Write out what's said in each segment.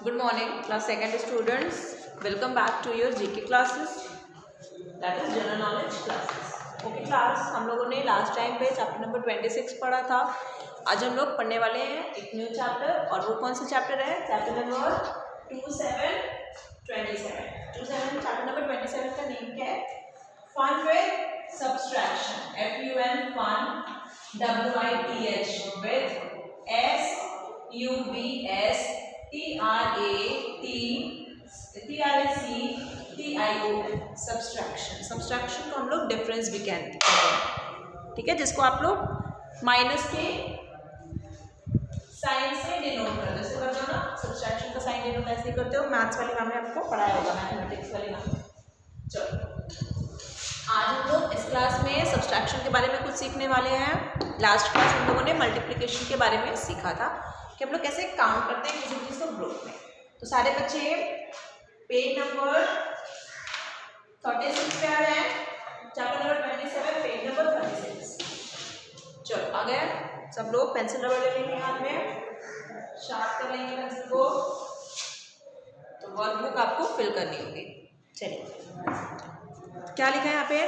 Good morning, class second students. Welcome back to your GK classes. That is general knowledge classes. Okay class, हम लोगों ने last time पे chapter number 26 पढ़ा था. आज हम लोग पढ़ने वाले हैं एक न्यू चैप्टर, और वो कौन सा चैप्टर है? चैप्टर नंबर 27 चैप्टर नंबर 27 का नेम क्या है? Fun with subtraction. FUN fun, WITH with SUBS TRACTION subtraction. Subtraction को हम लोग डिफरेंस भी कहते हैं, ठीक है, जिसको आप लोग माइनस के साइन से डिनोट करते हो. जैसे करते हो ना, सब्सट्रैक्शन का साइन डिनोट ऐसे करते हो. मैथ्स वाली मैम ने आपको पढ़ाया होगा, मैथमेटिक्स वाली मैम. चलो, आज हम लोग इस क्लास में सब्सट्रैक्शन के बारे में कुछ सीखने वाले हैं. लास्ट क्लास हम लोगों ने मल्टीप्लिकेशन के बारे में सीखा था कि हम लोग कैसे काउंट करते हैं किसी चीज़ को ग्रुप में. तो सारे बच्चे पेज नंबर 36 पे आ रहे हैं. Chapter number 27 page number 36. चलो आ गया. सब लोग पेंसिल रबड़ ले लेंगे हाथ में, शार्प कर लेंगे पेंसिल को. तो वर्कबुक आपको फिल करनी होगी. चलिए, क्या लिखा है यहाँ पे?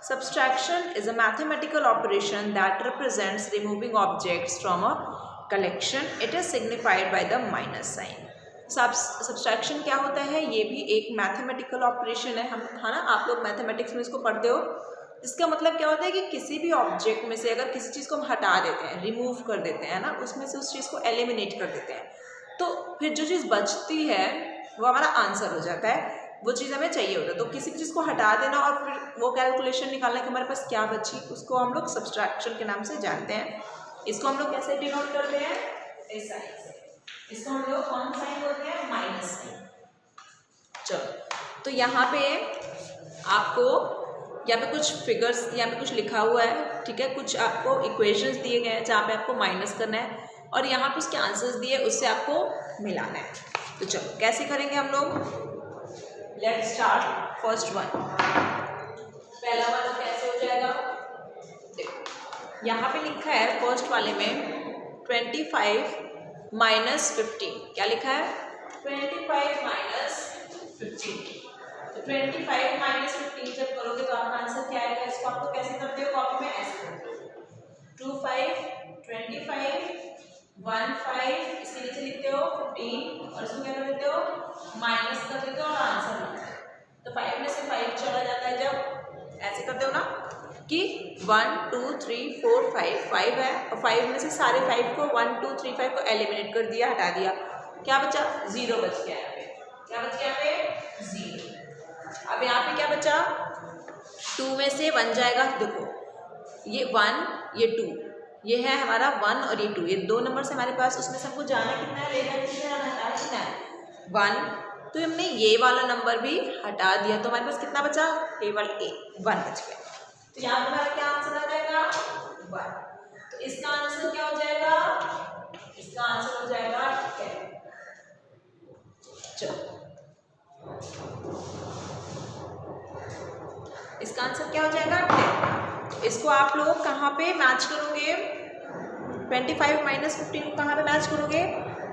Subtraction is a mathematical operation that represents removing objects from a collection. It is signified by the minus sign. Subtraction क्या होता है? ये भी एक मैथमेटिकल ऑपरेशन है. हम ना, आप लोग मैथमेटिक्स में इसको पढ़ते हो. इसका मतलब क्या होता है कि किसी भी ऑब्जेक्ट में से अगर किसी चीज़ को हम हटा देते हैं, रिमूव कर देते हैं ना, उसमें से उस चीज़ को एलिमिनेट कर देते हैं, तो फिर जो चीज़ बचती है वो हमारा आंसर हो जाता है. वो चीज़ हमें चाहिए होता है. तो किसी चीज़ को हटा देना और फिर वो कैलकुलेशन निकालना कि हमारे पास क्या बची, उसको हम लोग सब्सट्रैक्शन के नाम से जानते हैं. इसको हम लोग कैसे डिनोट करते हैं? इस साइन से. इसको हम लोग कौन साइन बोलते हैं? Minus sign. चलो, तो यहाँ पे आपको यहाँ पे कुछ फिगर्स, यहाँ पे कुछ लिखा हुआ है, ठीक है. कुछ आपको इक्वेशंस दिए गए हैं जहाँ पे आपको माइनस करना है, और यहाँ पे उसके आंसर्स दिए, उससे आपको मिलाना है. तो चलो, कैसे करेंगे हम लोग? Let's start first one. पहला वाला कैसे हो जाएगा? देखो, यहाँ पे लिखा है फर्स्ट वाले में 25 माइनस 15. क्या लिखा है? 25 माइनस 15. तो 25 माइनस 15 जब करोगे तो आपका आंसर क्या आएगा? इसको आप लोग कैसे करते हो? कॉपी में ऐसे करते हो. 25 25 15, इसके नीचे लिखते हो 15, और इसको क्या कर देते हो? माइनस कर देते हो और आंसर आता है. तो 5 में से 5 चला जाता है. जब ऐसे करते हो ना कि 1 2 3 4 5 है, और 5 में से सारे 5 को 1 2 3 5 को एलिमिनेट कर दिया, हटा दिया. क्या बचा? 0 बच गया. यहाँ पे क्या बच गया? यहाँ पे 0. अब यहाँ पे क्या बचा? 2 में से 1 जाएगा. देखो, ये 1 ये 2, ये है हमारा 1 और ये 2, ये दो नंबर से हमारे पास. उसमें से हमको जाना कितना है, लेना कितना है, हटाना कितना है? 1. तो हमने ये वाला नंबर भी हटा दिया, तो हमारे पास कितना बचा? केवल 1 बच गया. तो यहाँ पर हमारा क्या आंसर आ जाएगा? 1. तो इसका आंसर क्या हो जाएगा? इसका आंसर हो जाएगा 10. चलो, इसका आंसर क्या हो जाएगा? 10. इसको आप लोग कहाँ पे मैच करोगे? 25 माइनस 15 को कहाँ पे मैच करोगे?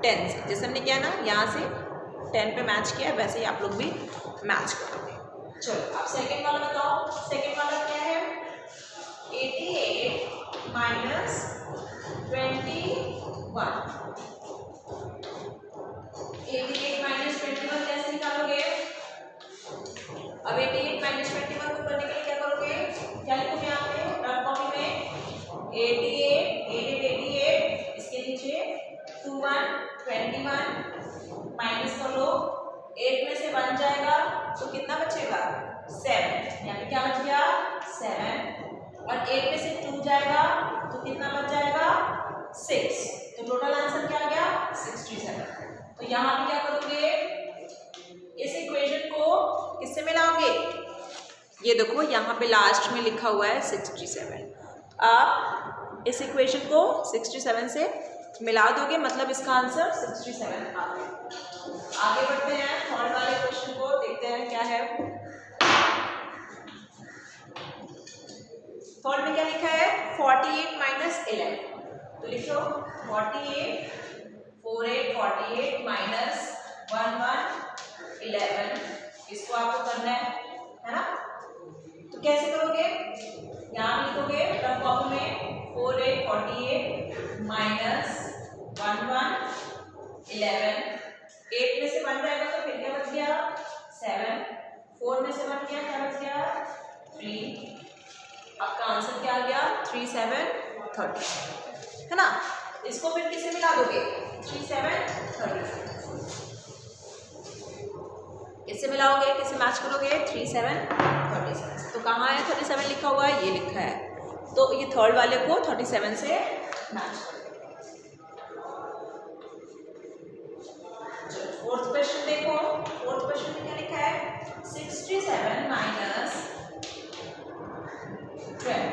10 से. जैसे हमने किया ना, यहाँ से 10 पे मैच किया, वैसे ही आप लोग भी मैच करोगे. चलो, अब सेकेंड वाला बताओ. सेकेंड वाला क्या है? 88 माइनस 21. 88 माइनस 21 कैसे निकालोगे? अब 88 माइनस 21 को करने के लिए क्या करोगे? क्या लिखोगे यहाँ पे रफ कॉपी में? 88 इसके नीचे 21 21 माइनस कर लो. 8 में से 1 जाएगा तो कितना बचेगा? 7. यहाँ पे क्या बच गया? 7. और 8 में से 2 जाएगा तो कितना बच जाएगा? 6. तो टोटल आंसर क्या आ गया? 67. तो यहाँ पे क्या करोगे? इस इक्वेशन को किससे मिलाओगे? ये देखो, यहाँ पे लास्ट में लिखा हुआ है 67. आप इस इक्वेशन को 67 से मिला दोगे, मतलब इसका आंसर 67 आ गया. आगे बढ़ते हैं. थर्ड वाले क्वेश्चन को देखते हैं क्या है. थर्ड में क्या लिखा है? 48 माइनस 11. तो लिखो 48 48 48 माइनस 1 1 11, इसको आपको करना है ना। तो कैसे करोगे, यहाँ लिखोगे रफ कॉपी में 4 8 48 माइनस 1 1 11, 8 में से 1 जाएगा तो फिर क्या बच गया 7, 4 में से 1 गया क्या बच गया 3, आपका आंसर क्या आ गया 3 7 30, है ना। इसको फिर किससे मिला दोगे 3 7 30, किससे मिलाओगे, किससे मैच करोगे 3 7 37। तो कहाँ है 37 लिखा हुआ है, ये लिखा है, तो ये थर्ड वाले को 37 से मैच करोगे। फोर्थ क्वेश्चन देखो, फोर्थ क्वेश्चन में क्या लिखा है 67 माइनस 12,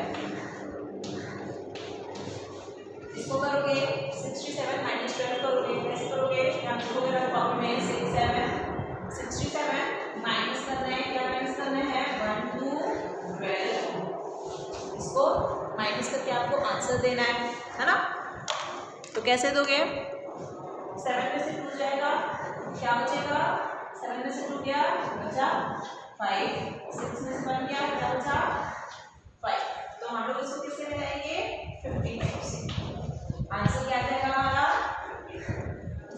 इसको करोगे 67 माइनस 12 करोगे, कैसे करोगे, यहाँ लिखोगे रफ कॉपी में 67 माइनस करना है, क्या माइनस करना है 1 2 12, इसको माइनस करके आपको आंसर देना है ना। तो कैसे दोगे, 7 में से 2 जाएगा, क्या बचेगा 7 में से 2 गया बचा 5, 6 में से 1 गया क्या बचा 5, तो हम लोग इसको किससे मिलाएंगे 55 से, आंसर क्या जाएगा हमारा।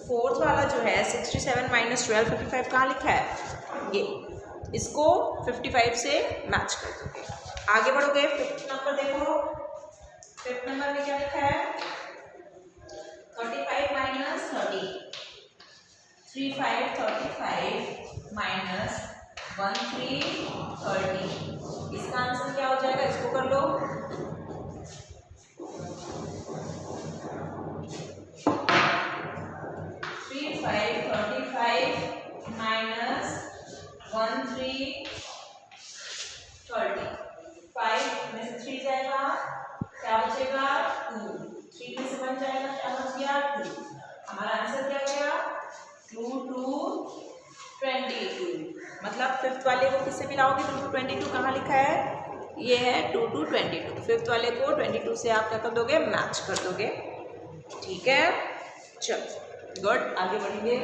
फोर्थ वाला जो है 67 माइनस 12 55 कहाँ लिखा है, ये इसको 55 से मैच कर दोगे। आगे बढ़ोगे, फिफ्थ नंबर देखो, फिफ्थ नंबर में क्या लिखा है 35 माइनस 30, 3 5 35 माइनस 1 3 30, इसका आंसर क्या हो जाएगा, इसको कर लो 3 5 35 माइनस 1 3 30, 5 में से 3 जाएगा क्या बचेगा 2, 3 में से 1 जाएगा क्या बच गया 2, हमारा आंसर क्या गया 2 2 22, मतलब फिफ्थ वाले को किससे मिलाओगे 2 2 22, कहाँ लिखा है ये है 2 2 22, फिफ्थ वाले को 22 से आप क्या कर दोगे मैच कर दोगे, ठीक है। चलो गुड, आगे बढ़ेंगे।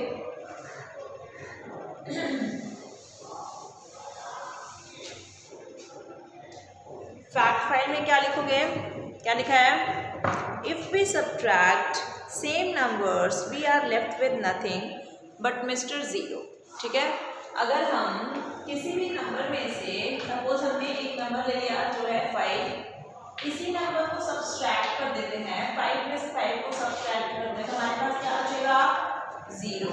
फैक्ट फाइल में क्या लिखोगे, क्या लिखा है if we subtract same numbers we are left with nothing but mister zero, ठीक है। अगर हम किसी भी नंबर में से सपोज हमने एक नंबर ले लिया जो है 5, इसी नंबर को सब्सट्रैक्ट कर देते हैं, 5 में से 5 को सब्सट्रैक्ट कर देते हैं, तो हमारे पास क्या बचेगा 0,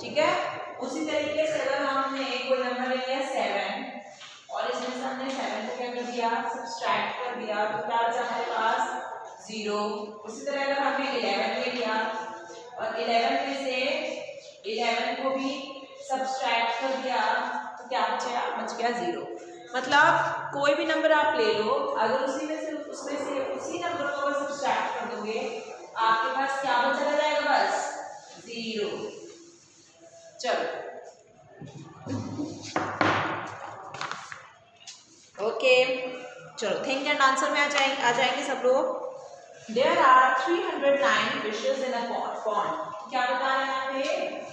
ठीक है। उसी तरीके से अगर हमने कोई नंबर ले लिया 7 और इसमें से हमने 7 को क्या कर दिया सब्सट्रैक्ट कर दिया, तो क्या बचा हमारे पास 0। उसी तरह अगर हमने 11 ले लिया और 11 में से 11 को भी सब्सट्रैक्ट कर दिया तो क्या बच गया 0। मतलब कोई भी नंबर आप ले लो, अगर उसमें से उसी नंबर को अगर सब्सट्रैक्ट कर दोगे आपके पास क्या बचा रह जाएगा बस 0। चलो ओके, चलो थिंक एंड आंसर में आ जाएंगे सब लोग। There are 309 fishes in a pond, क्या बता रहे हैं यहाँ पे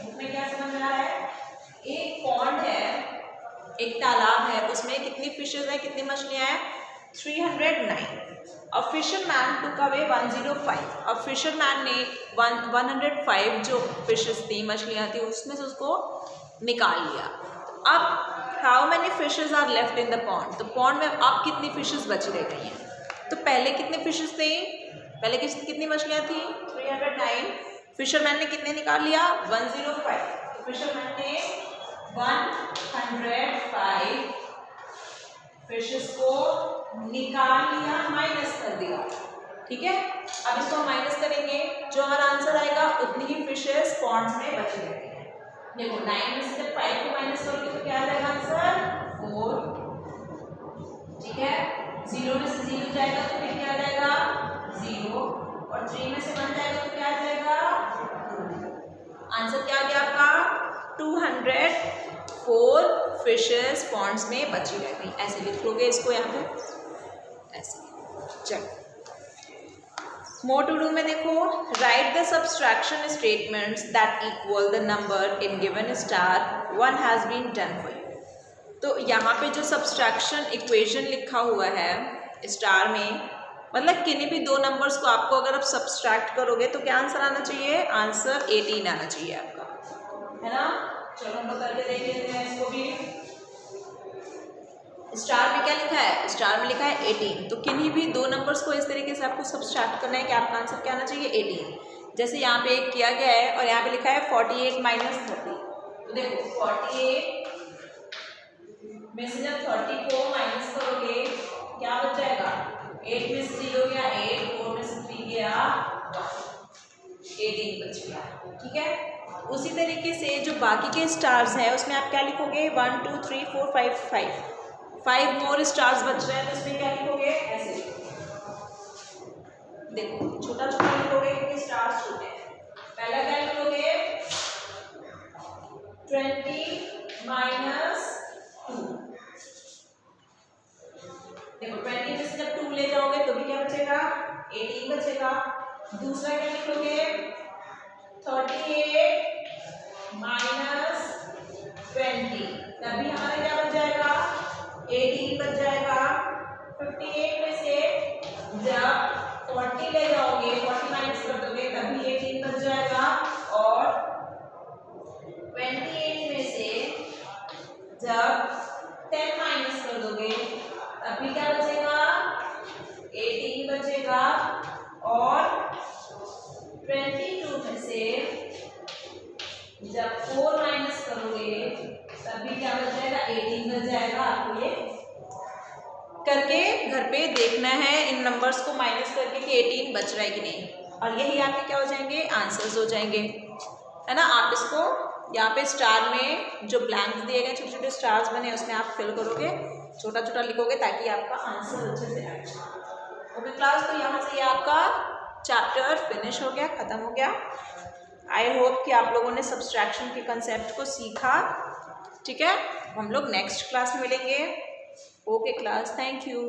बुक में, क्या समझ में आ रहा है, एक पॉन्ड है, एक तालाब है, उसमें कितनी फिशेस हैं, कितनी मछलियां हैं 309। अ फिशरमैन टुक अवे 105, अब फिशरमैन ने 105 जो फिशेस थी मछलियां थी उसमें से उसको निकाल लिया। अब how many fishes are left in the pond, तो पॉन्ड में अब कितनी फिशेस बची रह गई हैं, तो पहले कितने फिशेस थे, पहले कितनी मछलियां थी 309, फिशरमैन ने कितने निकाल लिया 105, तो फिशरमैन ने 105 फिशेस को निकाल लिया, माइनस कर दिया, ठीक है। अब इसको माइनस करेंगे, जो हमारा आंसर आएगा उतनी ही फिशेस पॉन्ड्स में बची रहेंगी। देखो 9 में से जब 5 को माइनस करोगे तो क्या आ जाएगा आंसर 4, ठीक है। 0 में से 0 जाएगा तो फिर क्या आ जाएगा 0, और 3 में से 1 जाएगा तो क्या आ जाएगा 2। आंसर क्या आ गया आपका 204 फिशेस पॉन्ड्स में बची रह गई। ऐसे लिख लोगे इसको यहाँ पे ऐसे। चलो मोर टू डू में देखो, write the subtraction statements that equal the number in given star one has been done for you. तो यहाँ पे जो सब्सट्रैक्शन इक्वेशन लिखा हुआ है स्टार में, मतलब किन्हीं भी दो नंबर्स को आपको अगर आप सब्सट्रैक्ट करोगे तो क्या आंसर आना चाहिए? आंसर 18 आना चाहिए आपका, है ना। चलो हम लोग करके देख लेते हैं इसको भी। स्टार में क्या लिखा है? स्टार में लिखा है 18। तो किन्हीं भी दो नंबर्स को इस तरीके से आपको सब्सट्रैक्ट करना है कि आपका आंसर क्या आना चाहिए? 18। जैसे यहाँ पे एक किया गया है और यहाँ पे लिखा है 48 माइनस 30। तो देखो 48 में से जब 30 को माइनस करोगे क्या बच जाएगा? 8 में से 0 गया 8, 4 में से 3 गया 18 बच गया, ठीक है। उसी तरीके से जो बाकी के स्टार्स हैं उसमें आप क्या लिखोगे? 1 2 3 4 5 5 मोर स्टार्स बच रहे हैं तो इसमें क्या लिखोगे? ऐसे देखो छोटा छोटा लिखोगे क्योंकि स्टार्स छोटे हैं। पहला क्या लिखोगे? 20 माइनस 2। देखो 20 में से जब 2 ले जाओगे तो भी क्या बचेगा? 18 बचेगा। दूसरा क्या लिखोगे? 38 माइनस 20, तभी हमारा क्या बच जाएगा? 18 बच जाएगा। 58 में से जब 40 ले जाओगे, 40 माइनस कर दोगे तभी 18 बच जाएगा। और 28 में से जब 10 माइनस कर दोगे तभी क्या बचेगा? 18 बचेगा। और 22 में से जब 4 माइनस करोगे तभी क्या बच जाएगा? 18 बच जाएगा। आपको ये करके घर पे देखना है इन नंबर्स को माइनस करके कि 18 बच रहा है कि नहीं, और यही आपके क्या हो जाएंगे? आंसर्स हो जाएंगे, है ना। आप इसको यहाँ पे स्टार में जो ब्लैंक्स दिए गए, छोटे छोटे स्टार्स बने, उसमें आप फिल करोगे, छोटा छोटा लिखोगे ताकि आपका आंसर अच्छे से आए। ओके क्लास, तो यहाँ से ये आपका चैप्टर फिनिश हो गया, ख़त्म हो गया। आई होप कि आप लोगों ने सब्सट्रैक्शन के कंसेप्ट को सीखा, ठीक है। हम लोग नेक्स्ट क्लास में मिलेंगे। Okay class, thank you.